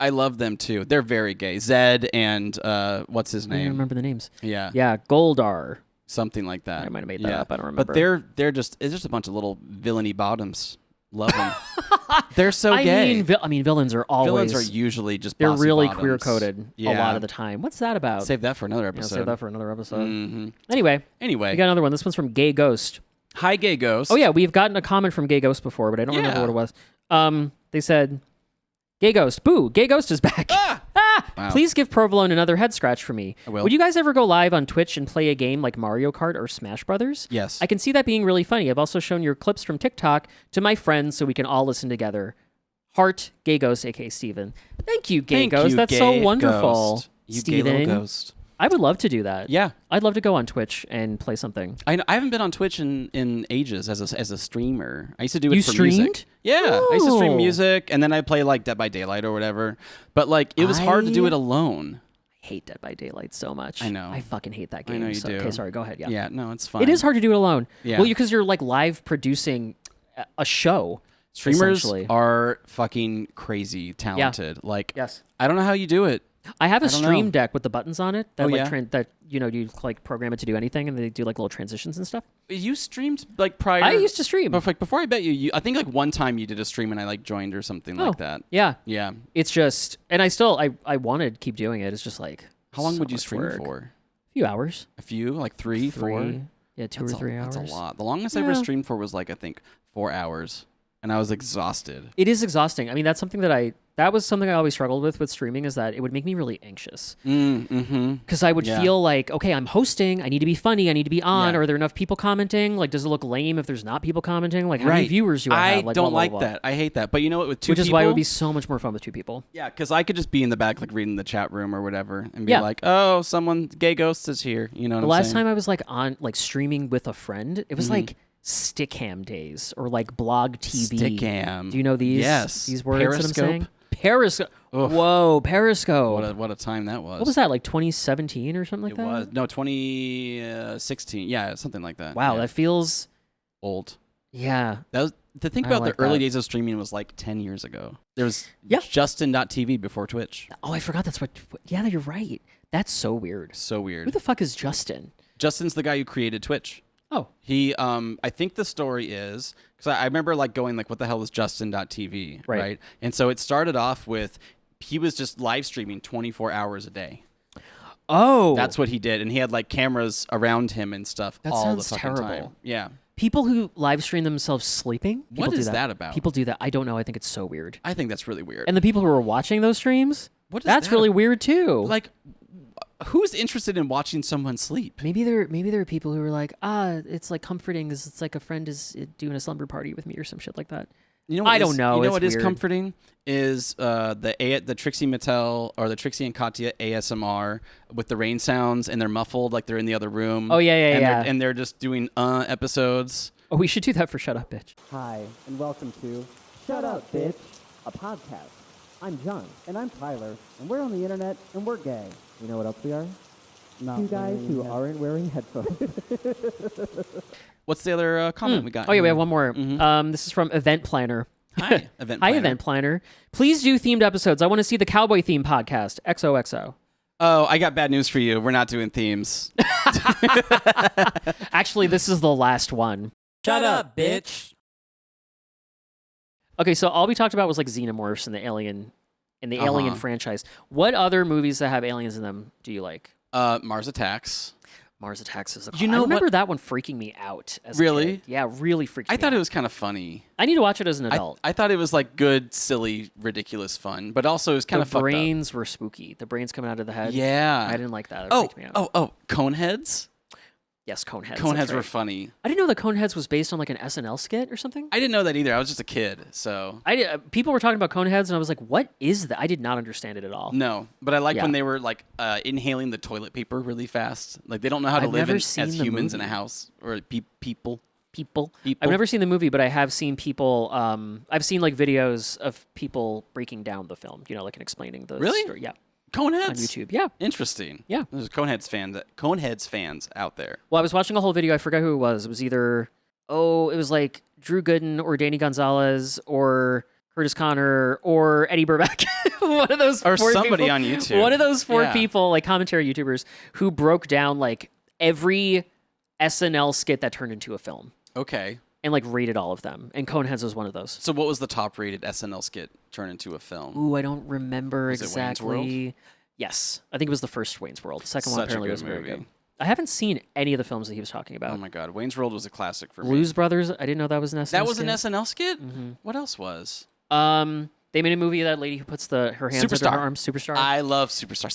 C: I love them too. They're very gay. Zed and what's his
B: I don't
C: name?
B: remember the names.
C: Yeah,
B: Yeah, Goldar.
C: something like that.
B: I might have made that up. I don't remember.
C: But they're just it's just a bunch of little villainy bottoms. Love them. They're so gay.
B: I mean, villains are always.
C: Villains are usually just.
B: They're
C: bossy
B: really
C: bottoms.
B: queer coded a lot of the time. What's that about?
C: Save that for another
B: Yeah,
C: episode.
B: save that for another episode.
C: Mm-hmm.
B: Anyway, we
C: Anyway,
B: got another one. This one's from Gay Ghost.
C: hi, gay ghost.
B: Oh yeah, we've gotten a comment from Gay Ghost before, but I don't remember what it was. They said, "Gay Ghost, boo! Gay Ghost is back."
C: Ah! Wow.
B: Please give Provolone another head scratch for me.
C: I will.
B: Would you guys ever go live on Twitch and play a game like Mario Kart or Smash Brothers?
C: Yes.
B: I can see that being really funny. I've also shown your clips from TikTok to my friends so we can all listen together. Heart, Gay Ghost, aka Steven. Thank you, Gay
C: Thank
B: Ghost.
C: you,
B: That's so
C: gay
B: wonderful.
C: ghost. You
B: Steven.
C: gay little ghost.
B: I would love to do that.
C: Yeah.
B: I'd love to go on Twitch and play something.
C: I haven't been on Twitch in ages as a streamer. I used to do it
B: You
C: for
B: streamed?
C: music. Yeah, I used to stream
B: Oh.
C: music, and then I play like Dead by Daylight or whatever. But like, it was hard to do it alone.
B: I hate Dead by Daylight so much.
C: I know.
B: I fucking hate that
C: I
B: game.
C: know you do.
B: Okay, sorry. Go ahead. Yeah.
C: Yeah, no, it's fine.
B: It is hard to do it alone.
C: Yeah.
B: Well, because you're like live producing a show.
C: Streamers
B: essentially.
C: are fucking crazy talented. Like,
B: Yes.
C: I don't know how you do it.
B: I have a
C: don't
B: Stream
C: know.
B: Deck with the buttons on it that
C: Oh,
B: like
C: yeah?
B: that you like program it to do anything and they do like little transitions and stuff.
C: You streamed like prior.
B: I used to stream.
C: Before I bet you. I think like one time you did a stream and I like joined or something like that.
B: Yeah.
C: Yeah.
B: It's just, and I wanted to keep doing it. It's just like,
C: How long
B: so
C: would you
B: much
C: stream
B: work.
C: for?
B: A few hours.
C: A few, like three, 4.
B: Yeah, 2 or 3 hours.
C: That's a lot. The longest I ever
B: Yeah.
C: streamed for was like I think 4 hours, and I was exhausted.
B: It is exhausting. I mean, that's something that was something I always struggled with streaming is that it would make me really anxious.
C: Mm-hmm.
B: Because I would
C: Yeah.
B: feel like, okay, I'm hosting. I need to be funny. I need to be on.
C: Yeah.
B: Are there enough people commenting? Like, does it look lame if there's not people commenting? Like, how many viewers do I have? Like,
C: don't
B: blah, blah,
C: like
B: blah.
C: that. I hate that. But you know what? With two
B: Which
C: people,
B: is why it would be so much more fun with 2 people.
C: yeah, because I could just be in the back, like reading the chat room or whatever, and be
B: Yeah.
C: like, "Oh, someone gay ghost is here." You know what
B: The
C: I'm
B: last
C: saying?
B: time I was like on like streaming with a friend, it was
C: Mm-hmm.
B: like Stickam days or like Blog TV.
C: Stickam.
B: Do you know these?
C: Yes.
B: These words
C: Periscope.
B: that I'm saying? Periscope.
C: Ugh.
B: Whoa, Periscope.
C: What a time that was.
B: What was that? Like 2017 or something like
C: It
B: that?
C: was no 2016. Yeah, something like that.
B: Wow,
C: yeah.
B: that feels.
C: old.
B: Yeah.
C: That was the thing
B: I
C: about
B: like
C: the early
B: that.
C: days of streaming was like 10 years ago. There was
B: Yeah.
C: Justin.tv before Twitch.
B: Oh, I forgot that's what. Yeah, you're right. That's so weird.
C: So
B: Who
C: weird.
B: the fuck is Justin?
C: Justin's the guy who created Twitch.
B: Oh,
C: He, I think the story is because I remember like going like, what the hell is Justin.tv,
B: Right.
C: And so it started off with he was just live streaming 24 hours a day.
B: oh,
C: That's what he did, and he had like cameras around him and stuff
B: That
C: all the
B: sounds
C: fucking
B: terrible.
C: time. Yeah,
B: people who live stream themselves sleeping.
C: What
B: People do
C: is that about?
B: People do that. I don't know. I think it's so weird.
C: I think that's really weird.
B: And the people who are watching those streams,
C: What is
B: that's
C: that
B: really weird too.
C: like, who's interested in watching someone sleep?
B: maybe there are people who are like, it's like comforting because it's like a friend is doing a slumber party with me or some shit like that.
C: You know,
B: I
C: what
B: don't
C: is-
B: know,
C: You know
B: it's
C: what is
B: weird.
C: comforting is the Trixie Mattel or the Trixie and Katya ASMR with the rain sounds, and they're muffled like they're in the other room.
B: Oh, yeah,
C: and
B: yeah.
C: and they're just doing episodes.
B: Oh, we should do that for Shut Up, Bitch.
D: Hi, and welcome to Shut Up, Bitch, a podcast. I'm John. And I'm Tyler. And we're on the internet, and we're gay. You know what else we are? Two guys who aren't wearing headphones.
C: What's the other comment we got?
B: Oh yeah, we
C: here?
B: have one more. This is from Event Planner.
C: Hi, Event
B: Hi,
C: Planner.
B: Event Planner. Please do themed episodes. I want to see the cowboy theme podcast. XOXO.
C: Oh, I got bad news for you. We're not doing themes.
B: Actually, this is the last one.
D: Shut up, bitch.
B: Okay, so all we talked about was like xenomorphs and the Alien franchise. What other movies that have aliens in them do you like?
C: Mars Attacks.
B: Mars Attacks is a
C: You know
B: I remember
C: what-
B: that one freaking me out as a
C: Really?
B: kid. Yeah, really freaked me
C: I thought
B: out.
C: it was kind of funny.
B: I need to watch it as an adult.
C: I thought it was like good, silly, ridiculous fun, but also it was kind
B: The
C: of fucked up.
B: brains were spooky. The brains coming out of the head.
C: Yeah.
B: I didn't like that. It
C: Oh,
B: freaked me out.
C: Coneheads?
B: Yes, Coneheads.
C: Coneheads
B: that's
C: were
B: right.
C: funny.
B: I didn't know that Coneheads was based on like an SNL skit or something.
C: I didn't know that either. I was just a kid, so
B: People were talking about Coneheads, and I was like, "What is that?" I did not understand it at all.
C: no. But I like
B: Yeah.
C: when they were like inhaling the toilet paper really fast. Like they don't know how to
B: I've
C: live
B: never
C: as
B: seen the
C: humans in a
B: movie.
C: house or people.
B: People.
C: People.
B: I've never seen the movie, but I have seen people. I've seen like videos of people breaking down the film. You know, like and explaining the
C: Really?
B: story. Yeah.
C: Coneheads
B: on YouTube. Yeah.
C: Interesting.
B: Yeah.
C: There's Coneheads fans out there.
B: Well, I was watching a whole video. I forgot who it was. It was either, it was like Drew Gooden or Danny Gonzalez or Curtis Connor or Eddie Burback. One of those
C: Or
B: four
C: somebody
B: people,
C: on YouTube.
B: One of those four
C: Yeah.
B: people, like commentary YouTubers, who broke down like every SNL skit that turned into a film
C: Okay.
B: and like rated all of them. And Coneheads was one of those.
C: So what was the top rated SNL skit turned into a film?
B: Ooh, I don't remember
C: Was it Wayne's World?
B: exactly. Yes, I think it was the first Wayne's World. The second one
C: Such a
B: apparently
C: good
B: was very
C: movie.
B: good. I haven't seen any of the films that he was talking about.
C: Oh my God, Wayne's World was a classic for me.
B: Blues Brothers. I didn't know that was an SNL.
C: That was
B: skit.
C: an SNL skit?
B: Mm-hmm.
C: What else was?
B: They made a movie of that lady who puts her hands under
C: Superstar.
B: her arms. Superstar.
C: I love Superstar.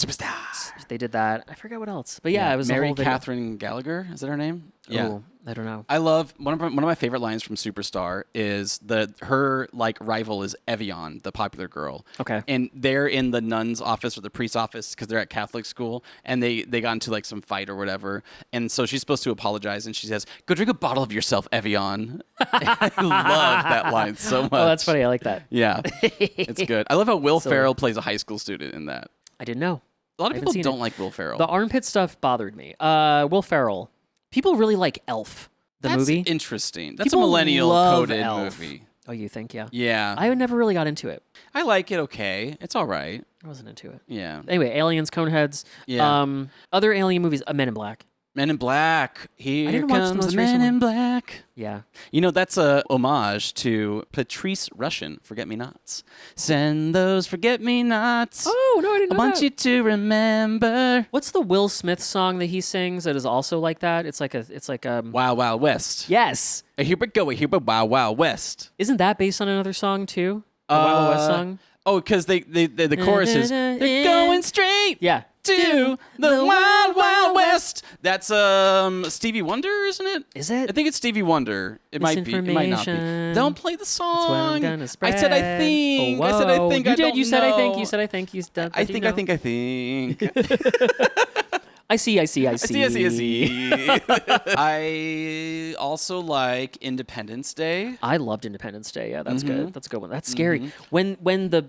B: They did that. I forget what else, but yeah, it was
C: Mary
B: the whole video.
C: Catherine Gallagher. Is that her name? Yeah.
B: Oh, I don't know.
C: I love one of my favorite lines from Superstar is her like rival is Evian, the popular girl.
B: Okay.
C: And they're in the nun's office or the priest's office because they're at Catholic school, and they got into like some fight or whatever. And so she's supposed to apologize, and she says, "Go drink a bottle of yourself, Evian." I love that line so much.
B: Oh, that's funny. I like that.
C: Yeah, it's good. I love how Will
B: Silly.
C: Ferrell plays a high school student in that.
B: I didn't know.
C: A lot of
B: I haven't
C: people
B: seen
C: don't
B: it.
C: like Will Ferrell.
B: The armpit stuff bothered me. Will Ferrell. People really like Elf, the
C: That's
B: movie.
C: interesting. That's
B: People
C: a millennial
B: love
C: coded
B: Elf.
C: movie.
B: Oh, you think? Yeah.
C: Yeah,
B: I never really got into it.
C: I like it. Okay, it's all right.
B: I wasn't into it.
C: Yeah.
B: Anyway, Aliens, Coneheads.
C: Yeah.
B: Other alien movies. Men in Black.
C: Men in Black. Here
B: didn't watch the
C: comes
B: most
C: the Men
B: recent
C: in
B: one.
C: Black.
B: Yeah.
C: You know, that's a homage to Patrice Rushen, Forget-Me-Nots. Send those forget-me-nots.
B: Oh no, I didn't
C: I
B: know
C: want
B: that.
C: you to remember.
B: What's the Will Smith song that he sings that is also like that? It's like
C: Wild Wild West.
B: yes.
C: Here we go, here we Wild Wild West.
B: Isn't that based on another song too? A Wild Wild West song?
C: Oh, because the chorus is, they're going straight
B: Yeah.
C: to the Wild Wild West. That's Stevie Wonder, isn't it?
B: Is it?
C: I think it's Stevie Wonder. It might be. It might not be.
B: Misinformation.
C: Don't play the song.
B: That's what I'm gonna spread.
C: I said I think.
B: Oh,
C: I said I
B: whoa.
C: think.
B: You
C: I
B: did.
C: don't
B: You said I think.
C: know.
B: You said I think. You said.
C: I think. I think. I think.
B: I see. I see. I
C: I
B: see.
C: see. I see. I also like Independence Day.
B: I loved Independence Day. Yeah, that's
C: Mm-hmm.
B: good. That's a good one. That's scary. When the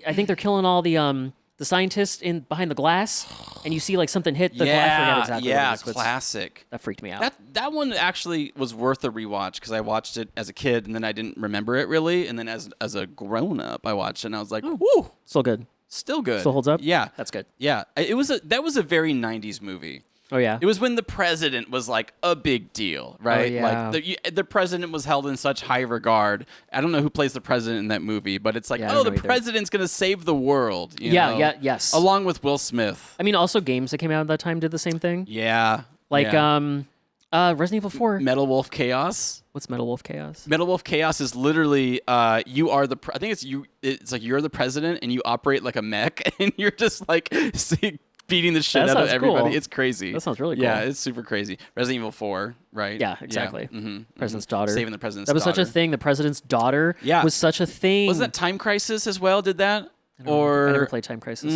B: I think they're killing all the scientists in behind the glass, and you see like something hit the glass. I forget exactly what it is, but
C: classic.
B: that freaked me out.
C: That one actually was worth a rewatch because I watched it as a kid and then I didn't remember it really, and then as a grown up I watched it and I was like, whoo,
B: Still good.
C: still good.
B: Still holds up?
C: Yeah,
B: That's good.
C: Yeah, that was a very 90s movie.
B: Oh yeah.
C: It was when the president was like a big deal, right?
B: yeah.
C: Like the president was held in such high regard. I don't know who plays the president in that movie, but it's like,
B: Yeah, I
C: oh,
B: don't
C: the
B: know either.
C: president's gonna save the world. You
B: Yeah,
C: know?
B: yeah, yes.
C: Along with Will Smith.
B: I mean, also games that came out at that time did the same thing.
C: Yeah.
B: Like
C: yeah.
B: Resident Evil 4.
C: Metal Wolf Chaos.
B: What's Metal Wolf Chaos?
C: Metal Wolf Chaos is literally you are the. I think it's you. It's like you're the president and you operate like a mech and you're just like beating the shit
B: That
C: out of
B: sounds
C: everybody.
B: cool.
C: It's crazy.
B: That sounds really cool.
C: Yeah, it's super crazy. Resident Evil 4, right?
B: Yeah, exactly. President's daughter.
C: Saving the president's
B: That was such a
C: daughter.
B: thing. The president's daughter
C: Yeah.
B: was such a thing.
C: Was that Time Crisis as well? Did that?
B: I never played Time Crisis.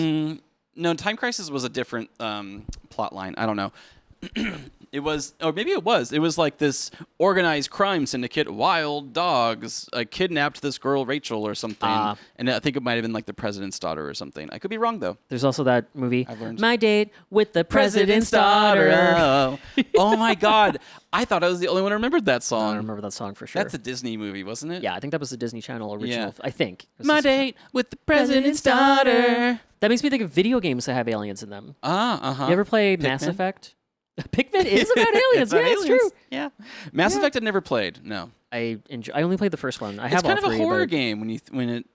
C: No, Time Crisis was a different plot line. I don't know. It was, or maybe it was. It was like this organized crime syndicate, wild dogs, kidnapped this girl Rachel or something, and I think it might have been like the president's daughter or something. I could be wrong though.
B: There's also that movie,
C: I've learned.
B: My Date with the President's Daughter.
C: Oh my God! I thought I was the only one who remembered that song.
B: I remember that song for sure.
C: That's a Disney movie, wasn't it?
B: Yeah, I think that was the Disney Channel original.
C: Yeah.
B: I think.
C: My Date with the President's Daughter.
B: That makes me think of video games that have aliens in them.
C: Uh-huh.
B: You ever play Mass
C: Pikmin?
B: Effect? Pikmin is about aliens.
C: about
B: Yeah, it's true.
C: Yeah. Mass Effect I never played. No.
B: I only played the first one. I
C: It's
B: have
C: kind
B: all
C: of a
B: three,
C: horror
B: but
C: game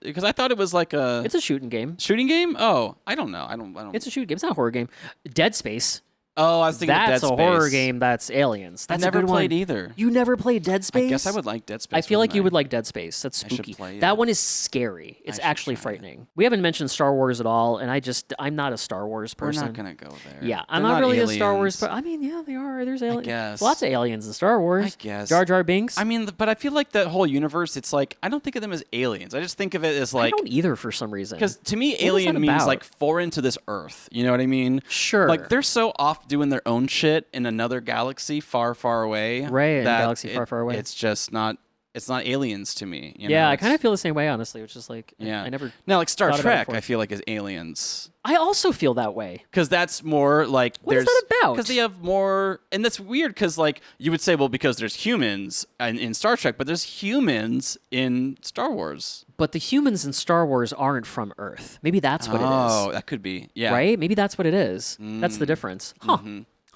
C: because I thought it was like a
B: It's a shooting game.
C: shooting game. Oh, I don't know. I don't.
B: It's a shooting game. It's not a horror game. Dead Space.
C: Oh, I was thinking
B: That's
C: of
B: a
C: Dead Space.
B: horror game. That's aliens. That's
C: I never
B: a good
C: played
B: one.
C: either.
B: You never played Dead Space?
C: I guess I would like Dead Space.
B: I feel like you
C: wouldn't
B: would like Dead Space. That's
C: I should
B: spooky.
C: play
B: That
C: it.
B: one is scary. It's
C: should
B: actually
C: try it.
B: frightening. We haven't mentioned Star Wars at all, and I'm not a Star Wars
C: We're
B: person.
C: not gonna go there.
B: Yeah, I'm
C: They're
B: not really
C: aliens.
B: a Star Wars person. I mean, yeah, they are. There's aliens.
C: guess.
B: Lots of aliens in Star Wars.
C: I guess.
B: Jar Jar Binks.
C: I mean, but I feel like that whole universe. It's like I don't think of them as aliens. I just think of it as
B: I
C: like
B: don't either for some reason.
C: because to me,
B: is
C: alien
B: that
C: means
B: about?
C: like foreign to this Earth. You know what I mean?
B: Sure.
C: Like they're so off doing their own shit in another galaxy far, far away.
B: Right, in a
C: that
B: galaxy far, far away.
C: It's just not. It's not aliens to me. You
B: Yeah,
C: know?
B: I kind of feel the same way, honestly, which is like,
C: Yeah.
B: I never.
C: Now, like Star
B: thought about it
C: Trek,
B: before.
C: I feel like is aliens.
B: I also feel that way.
C: Because that's more like
B: What is that about?
C: Because they have more, and that's weird. Because like you would say, well, because there's humans in Star Trek, but there's humans in Star Wars.
B: But the humans in Star Wars aren't from Earth. Maybe that's what it is.
C: Oh, that could be. Yeah.
B: Right? Maybe that's what it is. That's the difference. Huh.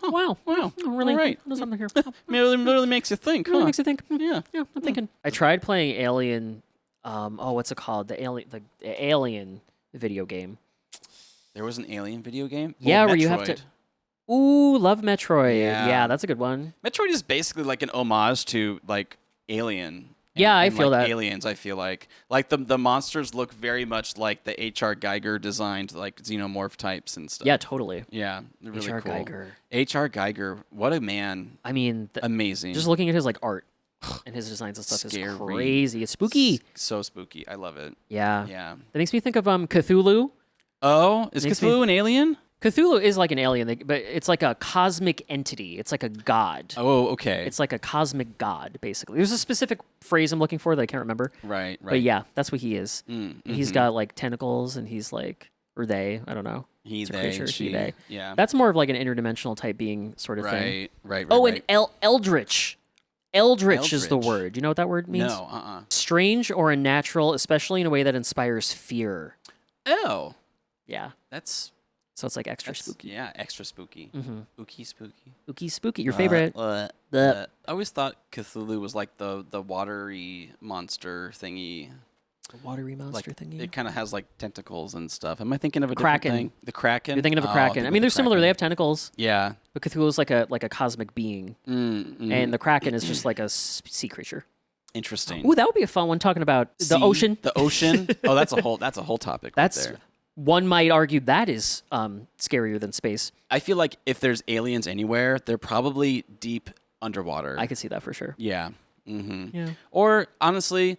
B: Oh, wow.
C: Wow.
B: Really?
C: All right.
B: There's something here.
C: Really makes you think.
B: Really
C: huh?
B: makes you think.
C: Yeah.
B: Yeah, I'm thinking. I tried playing Alien. What's it called? The Alien video game.
C: There was an Alien video game.
B: Yeah,
C: Oh,
B: where you have to.
C: Metroid.
B: Ooh, love Metroid.
C: Yeah.
B: Yeah, that's a good one.
C: Metroid is basically like an homage to like Alien.
B: Yeah, I
C: and,
B: feel
C: like,
B: that.
C: Aliens, I feel like the monsters look very much like the H.R. Geiger designed like xenomorph types and stuff.
B: Yeah, totally.
C: Yeah, they're really
B: H.R.
C: cool.
B: Geiger.
C: H.R. Geiger, what a man!
B: I mean,
C: Amazing.
B: just looking at his like art and his designs and stuff
C: Scary.
B: is crazy. It's spooky.
C: So spooky. I love it.
B: Yeah.
C: Yeah.
B: That makes me think of Cthulhu.
C: Oh, is
B: Makes me-
C: Cthulhu an alien?
B: Cthulhu is like an alien, but it's like a cosmic entity. It's like a god.
C: Oh, okay.
B: It's like a cosmic god, basically. There's a specific phrase I'm looking for that I can't remember.
C: right.
B: But yeah, that's what he is.
C: Mm,
B: And he's got like tentacles, and he's like, or they, I don't know.
C: he,
B: It's a
C: they,
B: creature,
C: she.
B: he, they.
C: Yeah.
B: That's more of like an interdimensional type being sort of thing.
C: Right.
B: Oh,
C: right.
B: and Eldritch. Eldritch is the
C: Eldritch.
B: word. Do you know what that word means?
C: No.
B: Strange or unnatural, especially in a way that inspires fear.
C: Oh,
B: Yeah.
C: that's
B: So it's like extra spooky.
C: Yeah, extra spooky.
B: Mm-hmm.
C: Spooky.
B: Spooky, spooky. Your favorite.
C: I always thought Cthulhu was like the watery monster thingy.
B: Watery monster
C: Like
B: thingy.
C: it kind of has like tentacles and stuff. Am I thinking of a
B: Kraken.
C: different thing? The Kraken.
B: You're thinking of a
C: Oh,
B: kraken. I mean, they're similar. They have tentacles,
C: Yeah.
B: but Cthulhu is like a cosmic being, and the kraken is just like a sea creature.
C: Interesting.
B: Ooh, that would be a fun one. Talking about the
C: Sea?
B: ocean.
C: The ocean. Oh, that's a whole topic.
B: That's
C: right there.
B: one might argue that is scarier than space.
C: I feel like if there's aliens anywhere, they're probably deep underwater.
B: I could see that for sure.
C: Yeah. Mm-hmm.
B: Yeah.
C: Or honestly,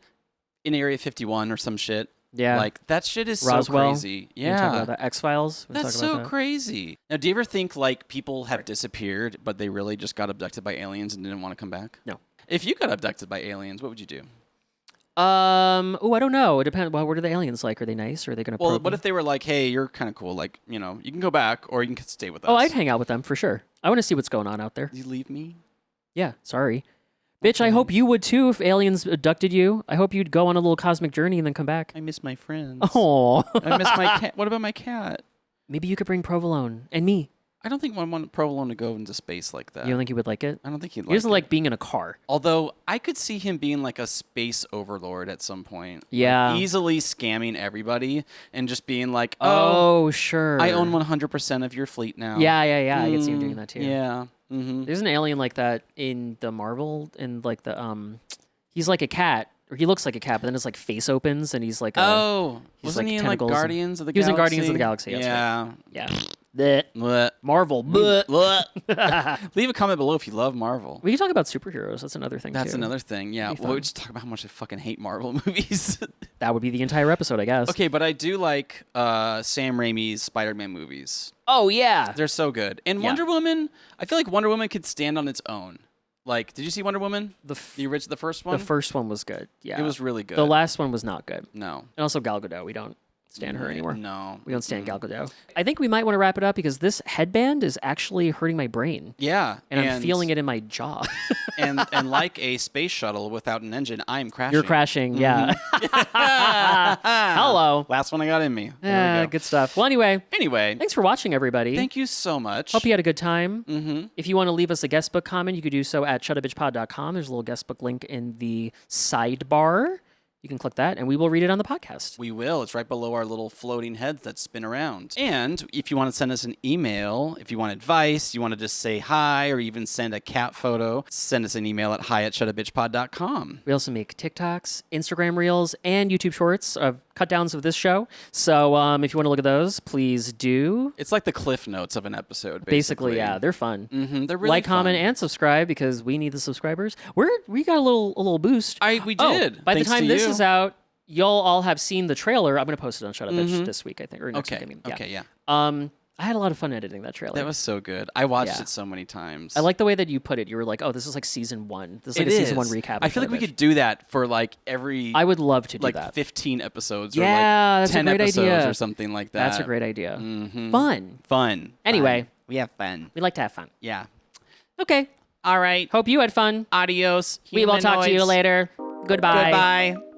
C: in Area 51 or some shit.
B: Yeah.
C: Like that shit is
B: Roswell.
C: so crazy.
B: We can talk
C: Yeah.
B: about that. X-Files. We can
C: That's
B: talk about
C: so
B: that.
C: crazy. Now, do you ever think like people have disappeared, but they really just got abducted by aliens and didn't want to come back?
B: No.
C: If you got abducted by aliens, what would you do?
B: Oh, I don't know. It depends. Well, what are the aliens like? Are they nice? Or are they going to
C: Well,
B: probe
C: what
B: me?
C: if they were like, "Hey, you're kind of cool. Like, you know, you can go back, or you can stay with us."
B: Oh, I'd hang out with them for sure. I want to see what's going on out there.
C: You leave me?
B: Yeah, sorry. Bitch, I hope you would too if aliens abducted you. I hope you'd go on a little cosmic journey and then come back.
C: I miss my friends.
B: Oh.
C: I miss my cat. What about my cat?
B: Maybe you could bring Provolone and me.
C: I don't think I want Provolone to go into space like that.
B: You don't think he would like it?
C: I don't think he'd
B: He doesn't
C: like
B: like being in a car.
C: Although I could see him being like a space overlord at some point. Like,
B: Yeah.
C: easily scamming everybody and just being like,
B: Oh, sure.
C: I own 100% of your fleet now.
B: Yeah. I could see him doing that too.
C: Yeah. Mm-hmm.
B: There's an alien like that in the Marvel, in like the he's like a cat, or he looks like a cat, but then his like face opens and he's like
C: Wasn't
B: like
C: he in like
B: tentacles and-
C: Guardians of the
B: He was
C: Galaxy?
B: in Guardians of the Galaxy, that's
C: yeah.
B: yeah. Blech.
C: Blech.
B: Marvel. Blech.
C: Blech. Leave a comment below if you love Marvel.
B: We can talk about superheroes. That's another thing
C: That's
B: too.
C: another thing. Yeah.
B: Be
C: Well, we
B: fun.
C: just talk about how much I fucking hate Marvel movies.
B: That would be the entire episode, I guess.
C: Okay, but I do like Sam Raimi's Spider-Man movies.
B: Oh yeah.
C: They're so good. And
B: Yeah.
C: Wonder Woman, I feel like Wonder Woman could stand on its own. Like, did you see Wonder Woman? The first one?
B: The first one was good. Yeah.
C: It was really good.
B: The last one was not good.
C: No.
B: And also Gal Gadot. We don't stand her anymore.
C: No.
B: We don't stand Gal Gadot. I think we might want to wrap it up because this headband is actually hurting my brain.
C: Yeah.
B: And I'm feeling it in my jaw.
C: and like a space shuttle without an engine, I'm crashing.
B: You're crashing, yeah. Hello.
C: Last one I got in me. There we go.
B: Good stuff. Well, anyway,
C: Anyway,
B: thanks for watching, everybody.
C: thank you so much.
B: Hope you had a good time.
C: Mm-hmm.
B: If you want to leave us a guest book comment, you could do so at shutupbitchpod.com. There's a little guest book link in the sidebar. You can click that, and we will read it on the podcast.
C: We will. It's right below our little floating heads that spin around. And if you want to send us an email, if you want advice, you want to just say hi or even send a cat photo, send us an email at hi@shutupbitchpod.com.
B: We also make TikToks, Instagram Reels, and YouTube Shorts of cut downs of this show. So if you want to look at those, please do.
C: It's like the cliff notes of an episode,
B: Basically, yeah, they're fun.
C: Mm-hmm. They're really
B: Like,
C: fun.
B: comment, and subscribe because we need the subscribers. We got a little boost.
C: We did.
B: By the
C: Thanks
B: time
C: to
B: this
C: you.
B: is out, you'll all have seen the trailer. I'm going to post it on Shut Up Bitch this week, I think, or next week. I mean, yeah.
C: Okay, yeah.
B: I had a lot of fun editing that trailer.
C: That was so good. I watched
B: Yeah.
C: it so many times.
B: I like the way that you put it. You were like, oh, this is like season 1. This is like a season 1 recap.
C: I feel like we could do that for like every.
B: I would love to do
C: like
B: that.
C: 15 episodes.
B: Yeah,
C: or like
B: that's a
C: 10
B: great
C: episodes
B: idea.
C: or something like that.
B: That's a great idea.
C: Mhm.
B: Fun. Anyway.
C: Fun. We have fun.
B: We like to have fun.
C: Yeah.
B: Okay.
C: All right.
B: Hope you had fun.
C: Adios.
B: We will talk to you
C: humanoids.
B: later. Goodbye.
C: Goodbye.